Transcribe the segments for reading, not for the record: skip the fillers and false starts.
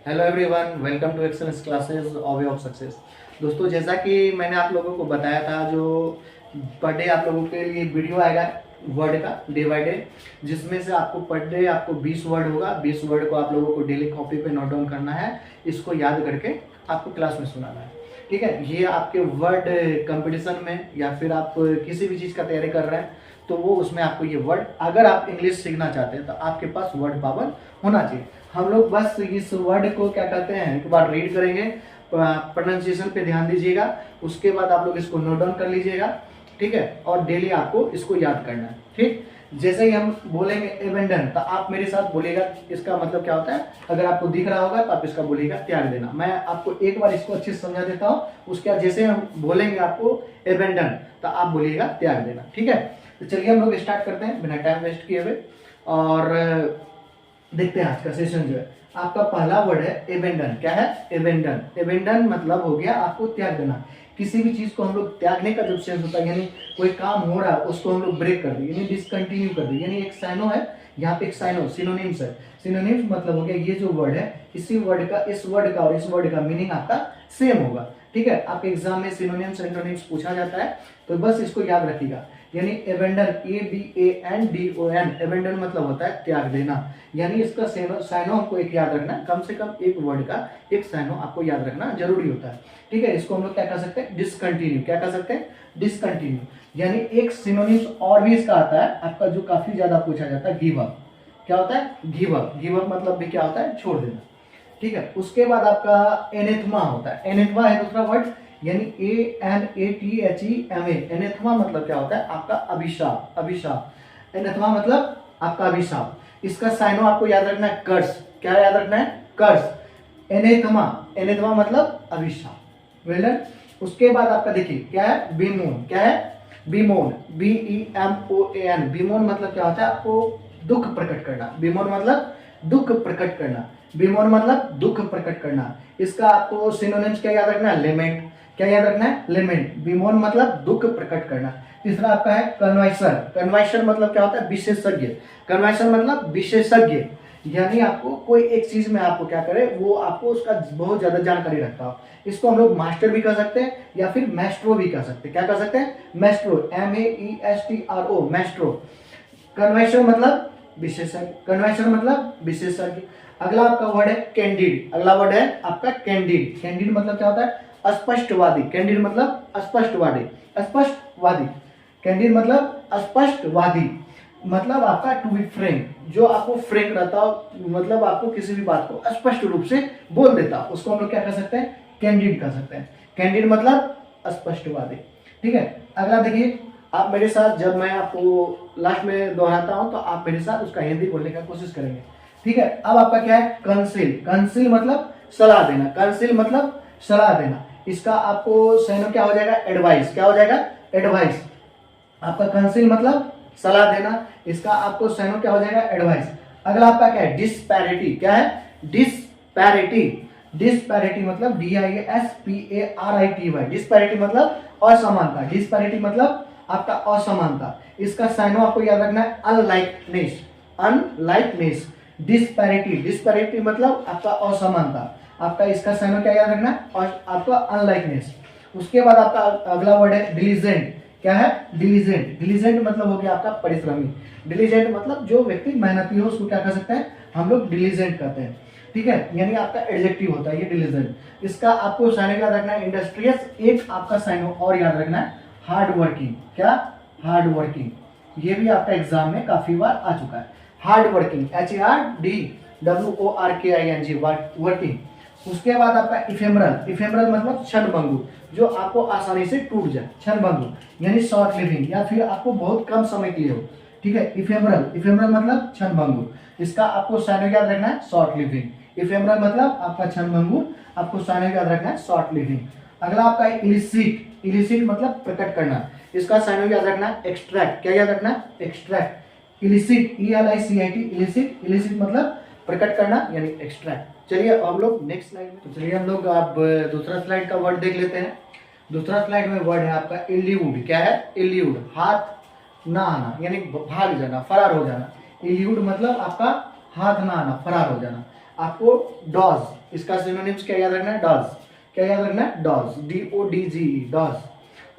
Hello everyone, welcome to excellence classes of way of success. दोस्तों, जैसा कि मैंने आप लोगों को बताया था, जो पर डे आप लोगों के लिए वीडियो आएगा वर्ड का डे बाय डे, जिसमें से आपको पर डे आपको 20 वर्ड होगा। 20 वर्ड को आप लोगों को डेली कॉपी पे नोट डाउन करना है, इसको याद करके आपको क्लास में सुनाना है। ठीक है, ये आपके वर्ड कंपटीशन में या फिर आप किसी भी चीज़ का तैयारी कर रहे हैं तो वो उसमें आपको ये वर्ड, अगर आप इंग्लिश सीखना चाहते हैं तो आपके पास वर्ड पावर होना चाहिए। हम लोग बस इस वर्ड को क्या कहते हैं एक बार रीड करेंगे, प्रोनाउंसिएशन पे ध्यान दीजिएगा, उसके बाद आप लोग इसको नोट डाउन कर लीजिएगा। ठीक है, और डेली आपको इसको याद करना है। ठीक, जैसे ही हम बोलेंगे एबेंडन तो आप मेरे साथ बोलिएगा इसका मतलब क्या होता है। अगर आपको दिख रहा होगा तो आप इसका बोलिएगा त्याग देना। मैं आपको एक बार इसको अच्छे से समझा देता हूँ, उसके बाद जैसे हम बोलेंगे आपको एबेंडन तो आप बोलिएगा त्याग देना। ठीक है, तो चलिए हम लोग स्टार्ट करते हैं बिना टाइम वेस्ट किए हुए और देखते हैं आज का सेशन जो है। आपका पहला वर्ड है एबेंडन। क्या है? एबेंडन। एबेंडन मतलब हो गया आपको त्याग देना। किसी भी चीज को हम लोग त्यागने का जो सेंस होता है, यानी कोई काम हो रहा है उसको हम लोग ब्रेक कर दें, यानी डिसकंटिन्यू कर दें। यानी एक साइनो है, यहाँ पे एक साइनो सिनोनिम्स है। सिनोनिम्स मतलब हो गया ये जो वर्ड है, इसी वर्ड का, इस वर्ड का और इस वर्ड का मीनिंग आपका सेम होगा। ठीक है, आपके एग्जाम में सिनोनिम्स एंटोनिम्स पूछा जाता है, तो बस इसको याद रखिएगा। यानी एबेंडन, ABANDON, एबेंडन मतलब होता है त्याग देना। यानी इसका साइनो हमको एक याद रखना, कम से कम एक वर्ड का एक साइनो आपको याद रखना जरूरी होता है। ठीक है, इसको हम लोग क्या कह सकते हैं? डिसकंटिन्यू। क्या कह सकते हैं? डिसकंटिन्यू। यानी एक सिनोनिम्स और भी इसका आता है आपका, जो काफी ज्यादा पूछा जाता है, गिव अप। क्या होता है? Give up. गिव अप मतलब भी क्या होता है? छोड़ देना। ठीक है, उसके बाद आपका एनेथमा होता है। एनेथमा है दूसरा वर्ड, यानी ANATHEMA। एनेथमा मतलब क्या होता है? आपका अभिशाप। अभिशाप। एनेथमा मतलब आपका अभिशाप। इसका साइनो आपको याद रखना है, कर्स। क्या याद रखना है? कर्स। एनेथमा। एनेथमा मतलब अभिशाप। Well done. उसके बाद आपका देखिए क्या है? बीमोन। क्या है? बीमोन। BEMON। बीमोन मतलब क्या होता है? आपको दुख प्रकट करना। बीमोन मतलब दुख प्रकट करना। बीमोन मतलब दुख प्रकट करना। इसका आपको सिनोनिम्स क्या याद रखना है? लेमेंट। क्या याद रखना है? लेमेंट। बीमोन मतलब दुख प्रकट करना। तीसरा आपका है कन्वाइसर। कन्वाइसर मतलब क्या होता है? विशेषज्ञ। कन्वाइसर मतलब विशेषज्ञ, यानी आपको कोई एक चीज में आपको क्या करे, वो आपको उसका बहुत ज्यादा जानकारी रखता हो। इसको हम लोग मास्टर भी कह सकते हैं या फिर मैस्ट्रो भी कह सकते हैं। क्या कह सकते हैं? मैस्ट्रो। MESTRO, Maestro. कन्वाइसर मतलब विशेषज्ञ। कन्वाइसर मतलब विशेषज्ञ। अगला आपका वर्ड है कैंडिड। अगला वर्ड है आपका कैंडिड। कैंडिड मतलब क्या होता है? स्पष्टवादी। कैंडिड मतलब स्पष्टवादी। स्पष्टवादी। कैंडिड मतलब स्पष्टवादी, मतलब आपका टू बी फ्रैंक, जो आपको फ्रैंक रहता हो, मतलब आपको किसी भी बात को स्पष्ट रूप से बोल देता, उसको हम लोग क्या कर सकते हैं? कैंडिड कर सकते हैं। कैंडिड मतलब स्पष्टवादी। ठीक है, अगला देखिए आप मेरे साथ, जब मैं आपको लास्ट में दोहराता हूं तो आप मेरे साथ उसका हिंदी बोलने का कोशिश करेंगे। ठीक है, अब आपका क्या है? कंसिल। कंसिल मतलब सलाह देना। कंसिल मतलब सलाह देना। इसका आपको सैनो क्या हो जाएगा? एडवाइस। क्या हो जाएगा? एडवाइस। आपका कंसिल मतलब सलाह देना, इसका आपको सैनो क्या हो जाएगा? एडवाइस। अगला आपका क्या है? डिस्पैरिटी। क्या है? डिस्पैरिटी। डिस्पैरिटी मतलब DISPARITY। डिस्पैरिटी मतलब असमानता। डिस्पैरिटी मतलब आपका असमानता। इसका साइनो आपको याद रखना है अनलाइकनेस। अनलाइकनेस। डिस्पैरिटी। डिस्पैरिटी मतलब आपका असमानता। आपका इसका साइनो क्या याद रखना है? और आपका अनलाइकनेस। उसके बाद आपका अगला वर्ड है डिलीजेंट। क्या है? डिलीजेंट। डिलीजेंट मतलब हो गया आपका परिश्रमी। डिलीजेंट मतलब जो व्यक्ति मेहनती हो उसको क्या कर सकते हैं हम लोग? डिलीजेंट कहते हैं। ठीक है, यानी आपका एडजेक्टिव होता है ये डिलीजेंट। इसका आपको साइनो याद रखना है इंडस्ट्रियस। एक आपका साइनो और याद रखना है हार्ड वर्किंग। क्या? Hard working. ये भी आपका एग्जाम में काफी बार आ चुका है। Hard working, HARDWORKING, working. उसके बाद आपका इफेमरल। इफेमरल मतलब क्षणभंगुर, जो आपको आसानी से टूट जाए। क्षणभंगुर यानी शॉर्ट लिविंग, या फिर आपको बहुत कम समय के लिए हो। ठीक है, इफेमरल। इफेमरल मतलब क्षणभंगुर। इसका आपको साइनो याद रखना है शॉर्ट लिविंग। इफेमरल मतलब आपका क्षणभंगुर, आपको साइनो याद रखना है शॉर्ट लिविंग। अगला आपका इलिसिट। इलिसिट मतलब प्रकट करना, इसका साइनो याद रखना है एक्सट्रैक्ट। क्या याद रखना है? Extract. Illicit, ELICIT, illicit. Illicit मतलब प्रकट करना यानी एक्सट्रैक्ट। चलिए हम लोग नेक्स्ट स्लाइड में, तो चलिए हम लोग अब दूसरा स्लाइड का वर्ड देख लेते हैं। दूसरा स्लाइड में वर्ड है आपका इल्यूड। क्या है? इल्यूड। हाथ ना आना, यानी भाग जाना, फरार हो जाना। इल्यूड मतलब आपका हाथ ना आना, फरार हो जाना। आपको डॉज, इसका सिनोनिम्स क्या याद रखना है, डॉज, क्या याद रखना है, डॉज, DODGE, डॉज।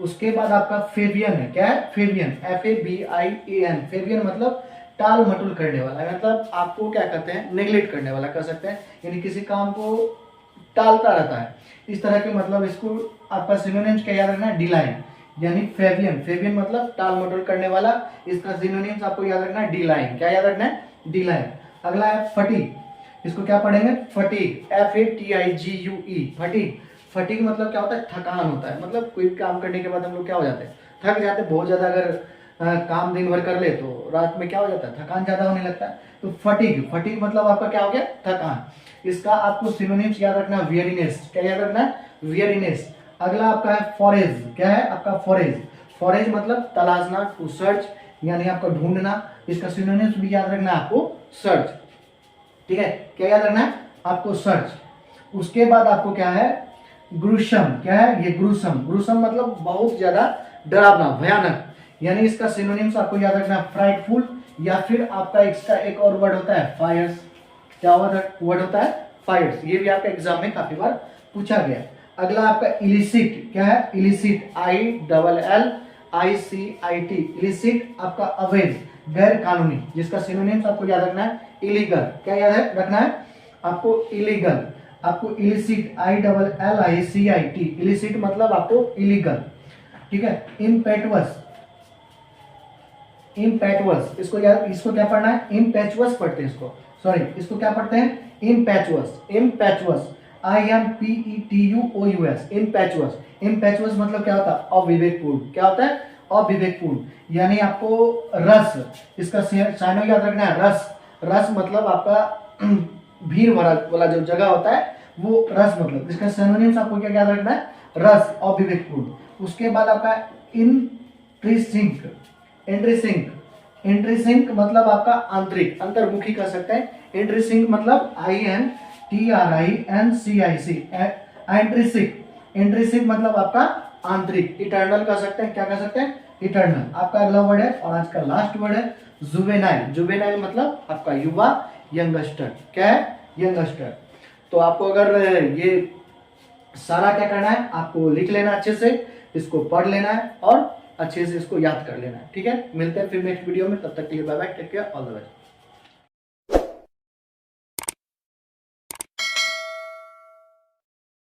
उसके बाद आपका फेबियन है, क्या है, फेबियन, FABIAN, फेबियन मतलब टाल मटोल करने वाला, मतलब आपको क्या कहते हैं, नेग्लेक्ट करने वाला कह सकते हैं, यानी किसी काम को टालता रहता है, इस तरह के मतलब इसको आपका सिनोनिम्स क्या याद रखना है, डिलाइन, यानी फेबियन, फेबियन मतलब टाल मटोल करने वाला, इसका सिनोनिम्स आपको याद रखना है डिलाइन, क्या याद रखना है, डिलाइन। अगला है फटीग, इसको क्या पढ़ेंगे, फटीग, FATIGUE, फटीग, फटीग मतलब क्या होता है, थकान होता है, मतलब कोई काम करने के बाद हम लोग क्या हो जाते हैं, थक जाते हैं, बहुत ज्यादा अगर काम दिन भर कर ले तो रात में क्या हो जाता है, थकान ज्यादा होने लगता है, तो फटीग, फटीग मतलब आपका क्या हो गया, थकान। इसका आपको सिनोनिम्स याद रखना है, वियरीनेस, क्या याद रखना है, वियरीनेस। अगला आपका है फॉरेज, क्या है आपका फॉरेज, फॉरेज मतलब तलाशना, टू सर्च, यानी आपका ढूंढना, इसका सिनोनिम्स भी याद रखना है आपको, सर्च, ठीक है, क्या याद रखना है आपको, सर्च। उसके बाद आपको क्या है, ग्रुसम, क्या है ये, ग्रुसम, ग्रुसम मतलब बहुत ज्यादा डरावना, भयानक, यानी इसका सिनोनिम्स आपको याद रखना है, फ्राइटफुल, या फिर आपका इसका एक और वर्ड होता है फायर्स, क्या वर्ड होता है, फायर्स, ये भी आपका एग्जाम में काफी बार पूछा गया। अगला आपका इलिसिट, क्या है, इलिसिट, ILLICIT, इलिसिट आपका अवैध, गैर कानूनी, जिसका सिनोनिम्स आपको याद रखना है, इलीगल, क्या याद है रखना है आपको, इलीगल, आपको इलिसिट, ILLICIT, इलिसिट मतलब आपको इलीगल, ठीक है। इम्पेटुअस, इम्पेटुअस, इसको क्या पढ़ना है, इम्पेचुअस पढ़ते हैं इसको, सॉरी इसको क्या पढ़ते हैं, impetuous, impetuous, IMPETUOUS, impetuous, impetuous मतलब क्या होता है, अविवेकपूर्ण, क्या होता है, अविवेकपूर्ण, यानी आपको रस, इसका साइनो याद रखना है, रस, रस मतलब आपका भीड़ वाला जो जगह होता है वो रस, मतलब इसका सिनोनिम्स आपको क्या याद रखना है, रस, अविवेकपूर्ण। उसके बाद आपका इंट्रिसिंक, इंट्रिसिंक, इंट्रिसिंक मतलब आपका आंतरिक, अंतर्मुखी कह सकते हैं, इंट्रिसिंक मतलब INTRINCIC, इंट्रिसिक, इंट्रिसिक मतलब आपका आंतरिक, इटर्नल कह सकते हैं, क्या कह सकते हैं, इटर्नल। आपका अगला वर्ड है और आज का लास्ट वर्ड है जुवेनाइल, जुवेनाइल मतलब आपका युवा, यंगस्टर, क्या है, यंगस्टर। तो आपको अगर ये सारा क्या करना है, आपको लिख लेना अच्छे से, इसको पढ़ लेना है और अच्छे से इसको याद कर लेना है, ठीक है। मिलते हैं फिर नेक्स्ट वीडियो में, तब तक के लिए bye bye, take care, all the best.